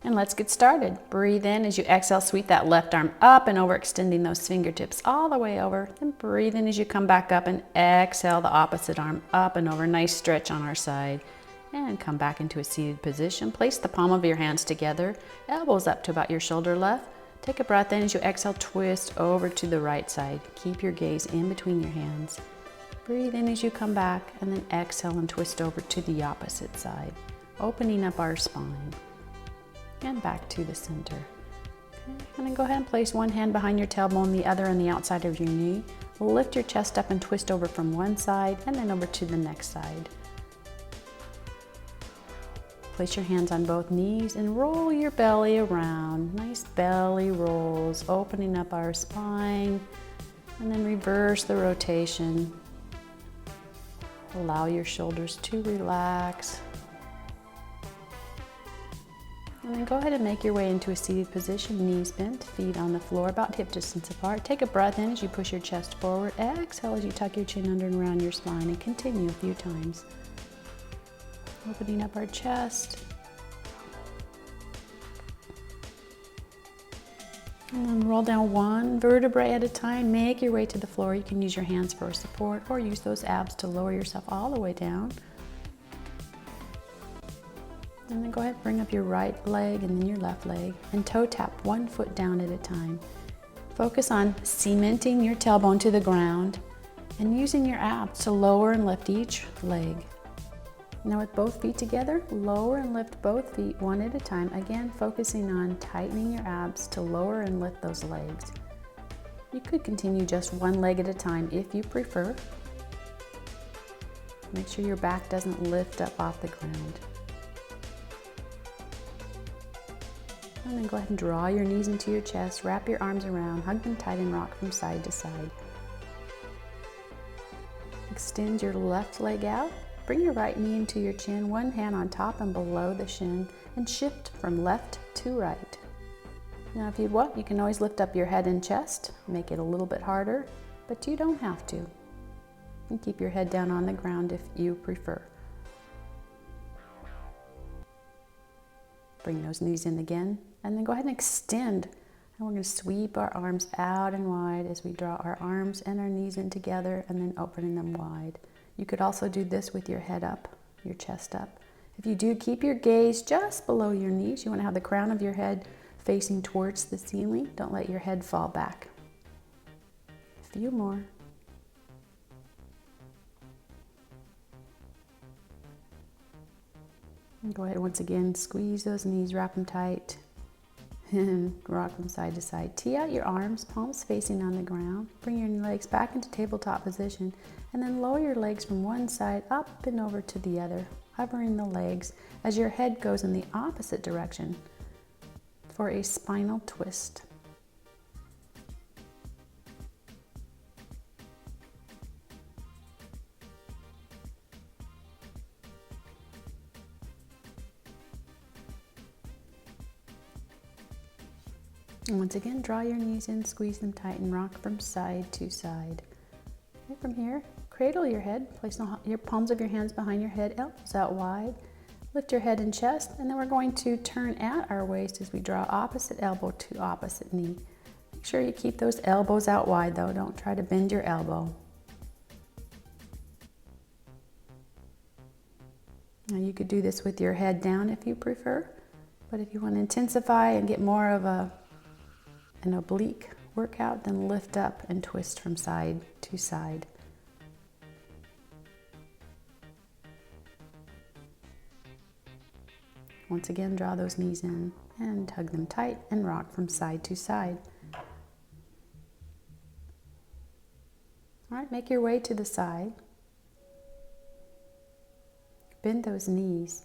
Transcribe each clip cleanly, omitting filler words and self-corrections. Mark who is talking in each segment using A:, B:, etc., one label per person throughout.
A: And let's get started. Breathe in as you exhale, sweep that left arm up and over, extending those fingertips all the way over. Then breathe in as you come back up and exhale the opposite arm up and over. Nice stretch on our side. And come back into a seated position. Place the palm of your hands together, elbows up to about your shoulder left. Take a breath in as you exhale, twist over to the right side. Keep your gaze in between your hands. Breathe in as you come back and then exhale and twist over to the opposite side, opening up our spine. And back to the center. Okay. And then go ahead and place one hand behind your tailbone, the other on the outside of your knee. Lift your chest up and twist over from one side and then over to the next side. Place your hands on both knees and roll your belly around. Nice belly rolls, opening up our spine. And then reverse the rotation. Allow your shoulders to relax. And then go ahead and make your way into a seated position, knees bent, feet on the floor, about hip distance apart. Take a breath in as you push your chest forward. Exhale as you tuck your chin under and around your spine, and continue a few times. Opening up our chest. And then roll down one vertebrae at a time. Make your way to the floor. You can use your hands for support or use those abs to lower yourself all the way down. And then go ahead and bring up your right leg and then your left leg and toe tap one foot down at a time. Focus on cementing your tailbone to the ground and using your abs to lower and lift each leg. Now with both feet together, lower and lift both feet one at a time. Again, focusing on tightening your abs to lower and lift those legs. You could continue just one leg at a time if you prefer. Make sure your back doesn't lift up off the ground. And then go ahead and draw your knees into your chest, wrap your arms around, hug them tight and rock from side to side. Extend your left leg out, bring your right knee into your chin, one hand on top and below the shin, and shift from left to right. Now if you want, you can always lift up your head and chest, make it a little bit harder, but you don't have to. And keep your head down on the ground if you prefer. Bring those knees in again, and then go ahead and extend. And we're going to sweep our arms out and wide as we draw our arms and our knees in together and then opening them wide. You could also do this with your head up, your chest up. If you do, keep your gaze just below your knees. You want to have the crown of your head facing towards the ceiling. Don't let your head fall back. A few more. And go ahead once again, squeeze those knees, wrap them tight, and rock them side to side. Tee out your arms, palms facing on the ground. Bring your legs back into tabletop position, and then lower your legs from one side up and over to the other, hovering the legs as your head goes in the opposite direction for a spinal twist. And once again, draw your knees in, squeeze them tight, and rock from side to side. Okay, from here, cradle your head, place your palms of your hands behind your head, elbows out wide. Lift your head and chest, and then we're going to turn at our waist as we draw opposite elbow to opposite knee. Make sure you keep those elbows out wide though, don't try to bend your elbow. Now you could do this with your head down if you prefer, but if you want to intensify and get more of an oblique workout, then lift up and twist from side to side. Once again, draw those knees in and hug them tight and rock from side to side. All right, make your way to the side. Bend those knees,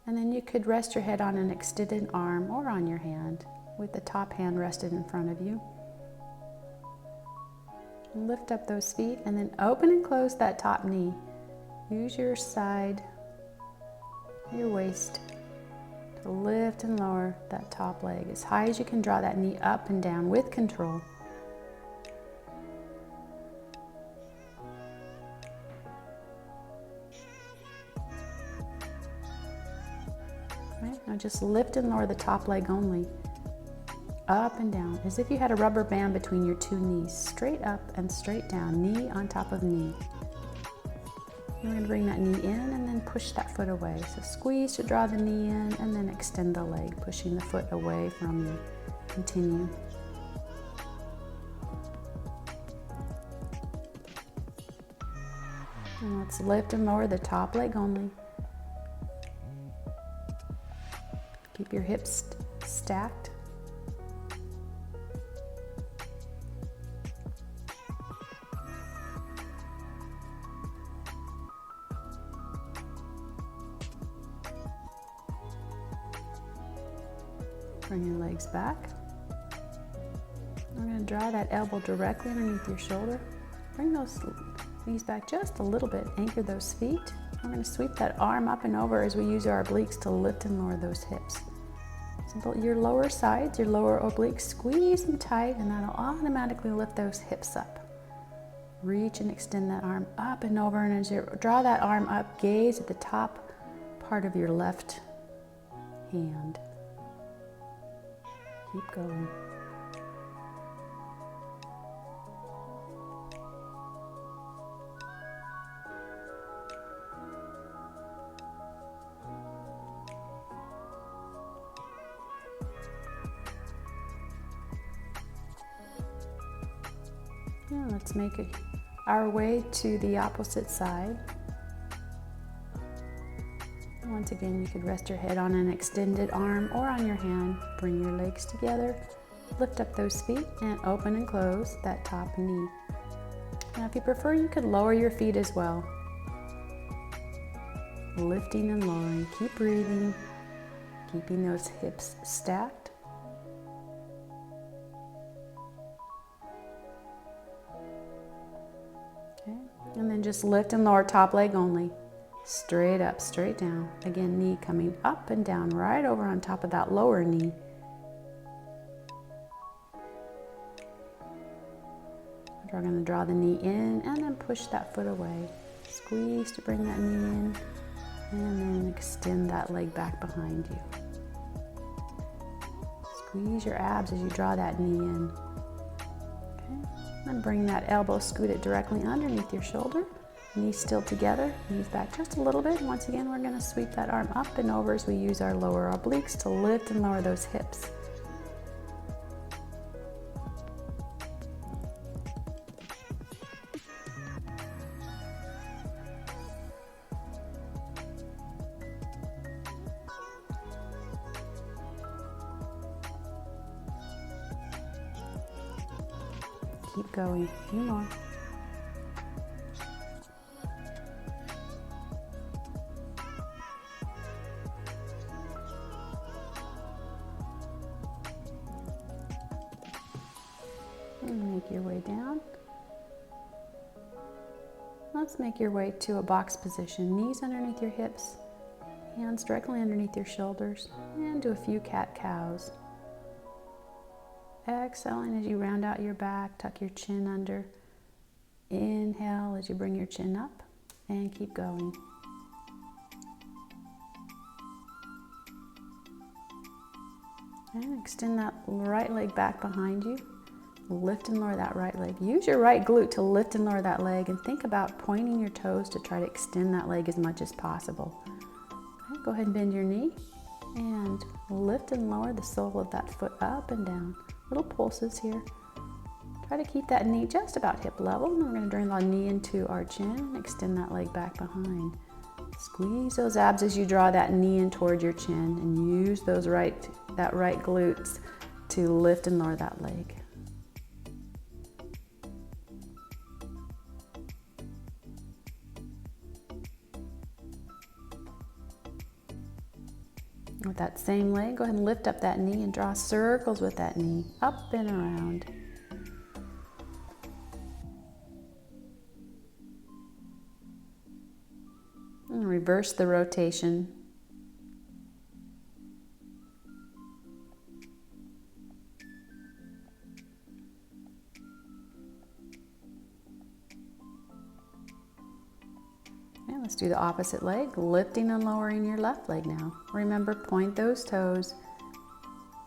A: and then you could rest your head on an extended arm or on your hand, with the top hand rested in front of you. Lift up those feet and then open and close that top knee. Use your side, your waist to lift and lower that top leg. As high as you can, draw that knee up and down with control. Right, now Now just lift and lower the top leg only. Up and down, as if you had a rubber band between your two knees. Straight up and straight down, knee on top of knee. We're going to bring that knee in and then push that foot away. So squeeze to draw the knee in and then extend the leg, pushing the foot away from you. Continue. And let's lift and lower the top leg only. Keep your hips stacked. Bring your legs back. We're going to draw that elbow directly underneath your shoulder. Bring those knees back just a little bit. Anchor those feet. We're going to sweep that arm up and over as we use our obliques to lift and lower those hips. So your lower sides, your lower obliques, squeeze them tight and that'll automatically lift those hips up. Reach and extend that arm up and over, and as you draw that arm up, gaze at the top part of your left hand. Keep going. Yeah, let's make our way to the opposite side. Once again, you could rest your head on an extended arm or on your hand. Bring your legs together, lift up those feet, and open and close that top knee. Now, if you prefer, you could lower your feet as well. Lifting and lowering. Keep breathing, keeping those hips stacked. Okay, and then just lift and lower top leg only. Straight up, straight down. Again, knee coming up and down, right over on top of that lower knee. We're going to draw the knee in and then push that foot away. Squeeze to bring that knee in and then extend that leg back behind you. Squeeze your abs as you draw that knee in. Okay, and bring that elbow, scoot it directly underneath your shoulder. Knees still together, knees back just a little bit. Once again, we're going to sweep that arm up and over as we use our lower obliques to lift and lower those hips. Keep going, a few more. Make your way down. Let's make your way to a box position. Knees underneath your hips, hands directly underneath your shoulders, and do a few cat-cows. Exhaling as you round out your back, tuck your chin under. Inhale as you bring your chin up, and keep going. And extend that right leg back behind you. Lift and lower that right leg. Use your right glute to lift and lower that leg, and think about pointing your toes to try to extend that leg as much as possible. Okay, go ahead and bend your knee and lift and lower the sole of that foot up and down. Little pulses here. Try to keep that knee just about hip level, and then we're going to bring the knee into our chin and extend that leg back behind. Squeeze those abs as you draw that knee in toward your chin, and use that right glutes to lift and lower that leg. With that same leg, go ahead and lift up that knee and draw circles with that knee, up and around. And reverse the rotation. Let's do the opposite leg, lifting and lowering your left leg now. Remember, point those toes.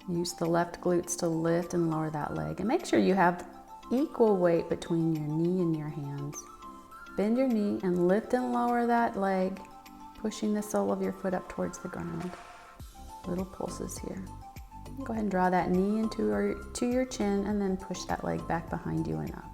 A: Use the left glutes to lift and lower that leg. And make sure you have equal weight between your knee and your hands. Bend your knee and lift and lower that leg, pushing the sole of your foot up towards the ground. Little pulses here. Go ahead and draw that knee into your chin and then push that leg back behind you and up.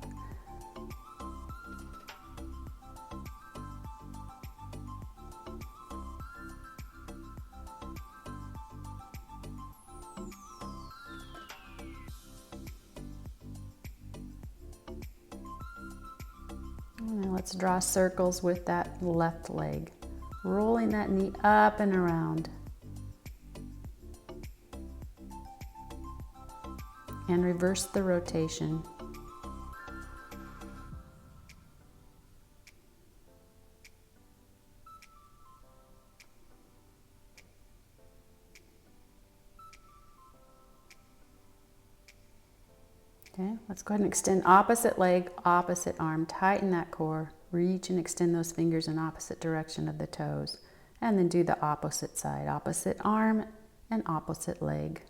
A: And let's draw circles with that left leg, rolling that knee up and around. And reverse the rotation. Okay, let's go ahead and extend opposite leg, opposite arm. Tighten that core. Reach and extend those fingers in opposite direction of the toes. And then do the opposite side, opposite arm and opposite leg.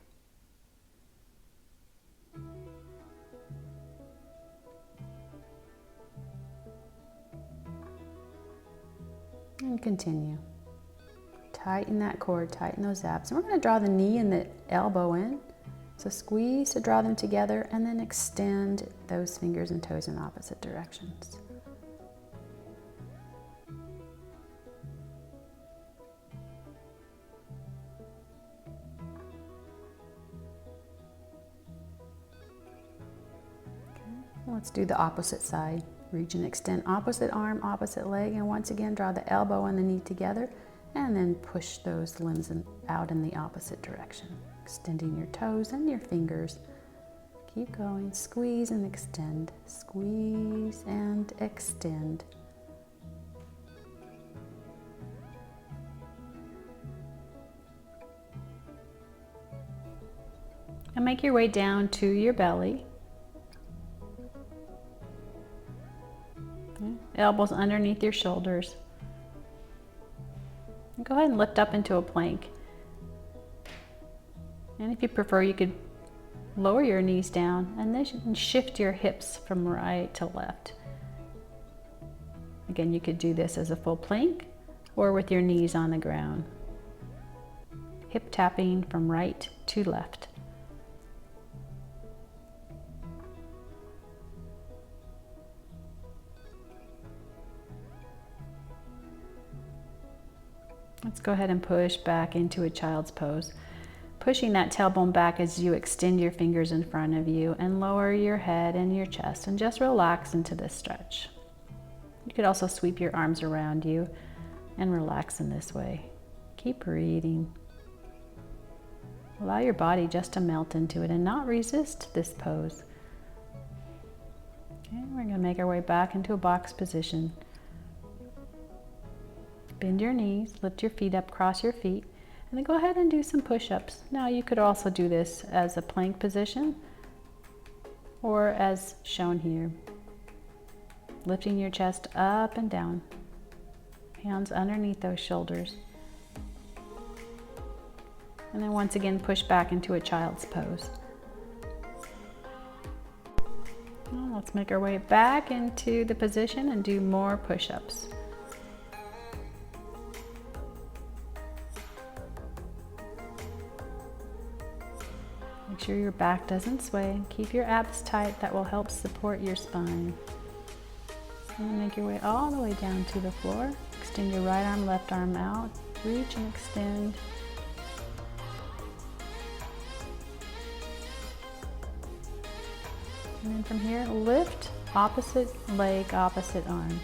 A: And continue. Tighten that core, tighten those abs. And we're going to draw the knee and the elbow in. So squeeze to draw them together and then extend those fingers and toes in opposite directions. Okay. Let's do the opposite side. Reach and extend opposite arm, opposite leg, and once again draw the elbow and the knee together and then push those limbs out in the opposite direction. Extending your toes and your fingers. Keep going. Squeeze and extend. Squeeze and extend. And make your way down to your belly. Okay. Elbows underneath your shoulders. And go ahead and lift up into a plank. And if you prefer, you could lower your knees down and then shift your hips from right to left. Again, you could do this as a full plank or with your knees on the ground. Hip tapping from right to left. Let's go ahead and push back into a child's pose. Pushing that tailbone back as you extend your fingers in front of you and lower your head and your chest and just relax into this stretch. You could also sweep your arms around you and relax in this way. Keep breathing. Allow your body just to melt into it and not resist this pose. Okay, we're going to make our way back into a box position. Bend your knees, lift your feet up, cross your feet. And then go ahead and do some push-ups. Now you could also do this as a plank position or as shown here. Lifting your chest up and down. Hands underneath those shoulders. And then once again push back into a child's pose. Well, let's make our way back into the position and do more push-ups. Make sure your back doesn't sway. Keep your abs tight. That will help support your spine. And make your way all the way down to the floor. Extend your right arm, left arm out. Reach and extend. And then from here, lift opposite leg, opposite arm.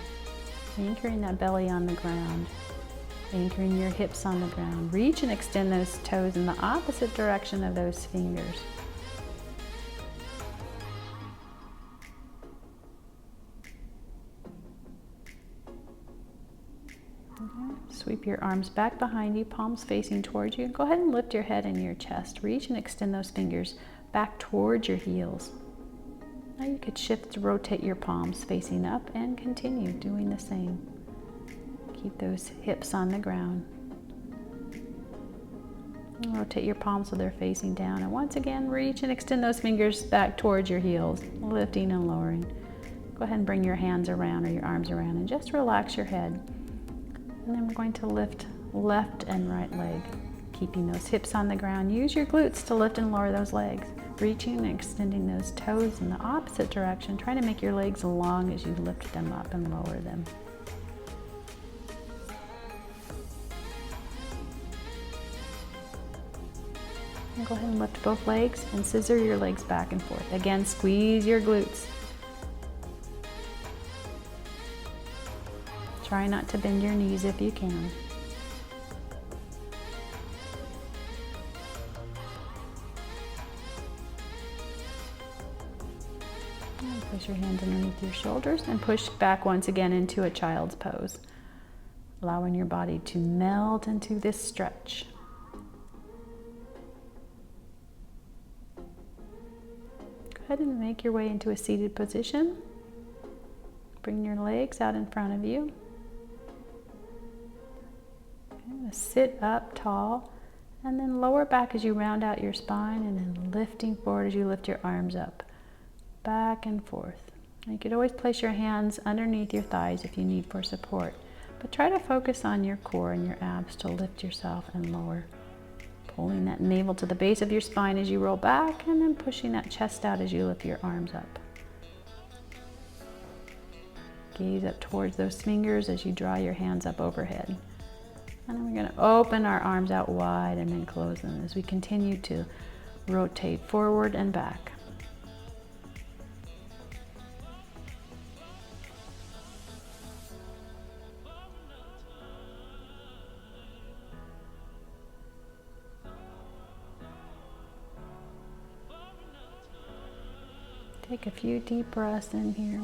A: Anchoring that belly on the ground. Anchoring your hips on the ground. Reach and extend those toes in the opposite direction of those fingers. Okay. Sweep your arms back behind you, palms facing towards you. Go ahead and lift your head and your chest. Reach and extend those fingers back towards your heels. Now you could shift to rotate your palms facing up and continue doing the same. Keep those hips on the ground. And rotate your palms so they're facing down. And once again, reach and extend those fingers back towards your heels, lifting and lowering. Go ahead and bring your hands around or your arms around and just relax your head. And then we're going to lift left and right leg, keeping those hips on the ground. Use your glutes to lift and lower those legs, reaching and extending those toes in the opposite direction. Try to make your legs long as you lift them up and lower them. And go ahead and lift both legs and scissor your legs back and forth. Again, squeeze your glutes. Try not to bend your knees if you can. And place your hands underneath your shoulders and push back once again into a child's pose, allowing your body to melt into this stretch. Go ahead and make your way into a seated position. Bring your legs out in front of you. Sit up tall and then lower back as you round out your spine, and then lifting forward as you lift your arms up, back and forth. And you could always place your hands underneath your thighs if you need for support, but try to focus on your core and your abs to lift yourself and lower. Pulling that navel to the base of your spine as you roll back, and then pushing that chest out as you lift your arms up. Gaze up towards those fingers as you draw your hands up overhead. And then we're going to open our arms out wide and then close them as we continue to rotate forward and back. Take a few deep breaths in here.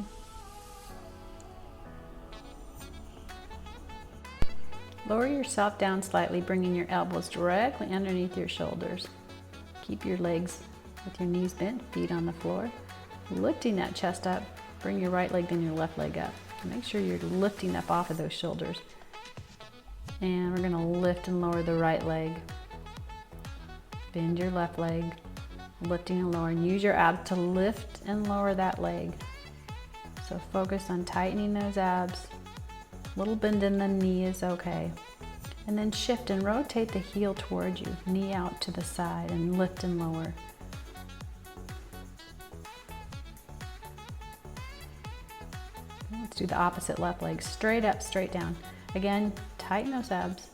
A: Lower yourself down slightly, bringing your elbows directly underneath your shoulders. Keep your legs with your knees bent, feet on the floor. Lifting that chest up, bring your right leg, then your left leg up. Make sure you're lifting up off of those shoulders. And we're gonna lift and lower the right leg. Bend your left leg, lifting and lowering. Use your abs to lift and lower that leg. So focus on tightening those abs. Little bend in the knee is okay. And then shift and rotate the heel towards you, knee out to the side, and lift and lower. Let's do the opposite left leg, straight up, straight down. Again, tighten those abs.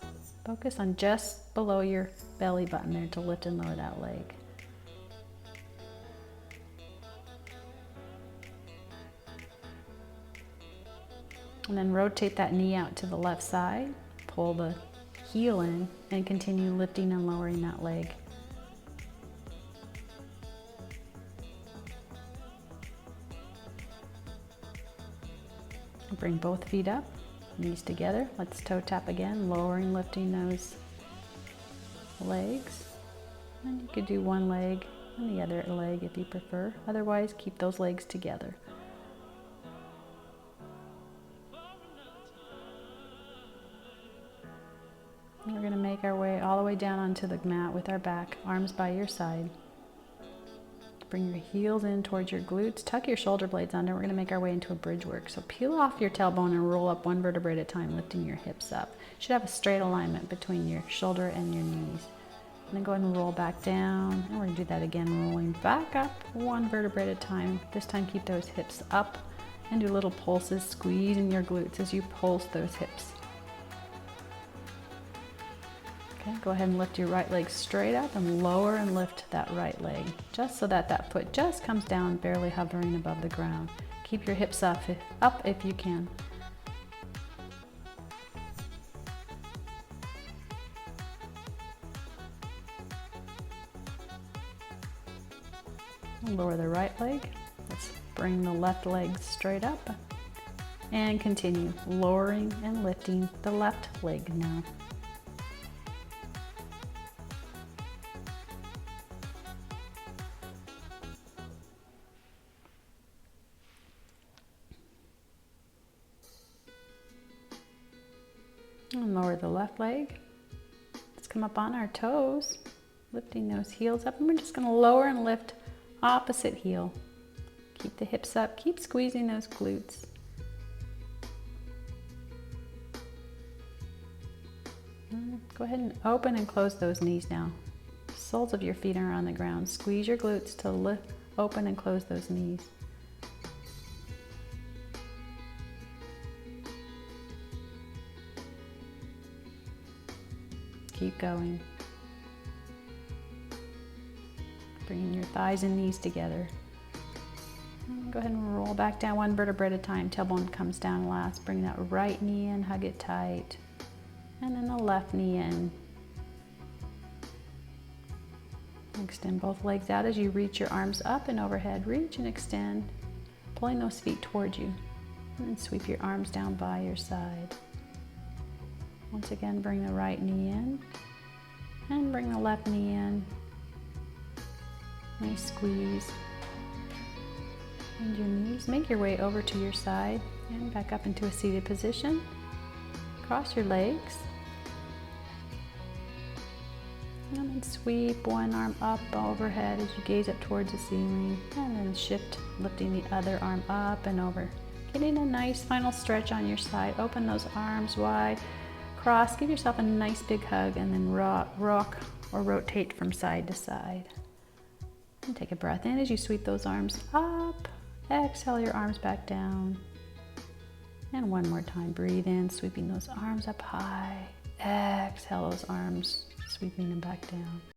A: Focus on just below your belly button there to lift and lower that leg. And then rotate that knee out to the left side, pull the heel in, and continue lifting and lowering that leg. Bring both feet up, knees together. Let's toe tap again, lowering, lifting those legs. And you could do one leg and the other leg if you prefer. Otherwise, keep those legs together. We're going to make our way all the way down onto the mat with our back, arms by your side. Bring your heels in towards your glutes. Tuck your shoulder blades under. We're going to make our way into a bridge work. So peel off your tailbone and roll up one vertebrae at a time, lifting your hips up. You should have a straight alignment between your shoulder and your knees. And then go ahead and roll back down. And we're going to do that again, rolling back up one vertebrae at a time. This time keep those hips up and do little pulses, squeezing your glutes as you pulse those hips. Okay, go ahead and lift your right leg straight up and lower and lift that right leg, just so that that foot just comes down, barely hovering above the ground. Keep your hips up if you can. Lower the right leg. Let's bring the left leg straight up and continue lowering and lifting the left leg now. And lower the left leg. Let's come up on our toes, lifting those heels up, and we're just going to lower and lift opposite heel. Keep the hips up, keep squeezing those glutes. Go ahead and open and close those knees now. Soles of your feet are on the ground. Squeeze your glutes to lift, open and close those knees. Keep going. Bringing your thighs and knees together. And go ahead and roll back down one vertebra at a time. Tailbone comes down last. Bring that right knee in, hug it tight. And then the left knee in. Extend both legs out as you reach your arms up and overhead. Reach and extend, pulling those feet towards you. And then sweep your arms down by your side. Once again, bring the right knee in and bring the left knee in. Nice squeeze. Bend your knees, make your way over to your side and back up into a seated position. Cross your legs. And then sweep one arm up overhead as you gaze up towards the ceiling. And then shift, lifting the other arm up and over. Getting a nice final stretch on your side. Open those arms wide. Cross, give yourself a nice big hug, and then rock or rotate from side to side. And take a breath in as you sweep those arms up. Exhale your arms back down. And one more time, breathe in, sweeping those arms up high. Exhale those arms, sweeping them back down.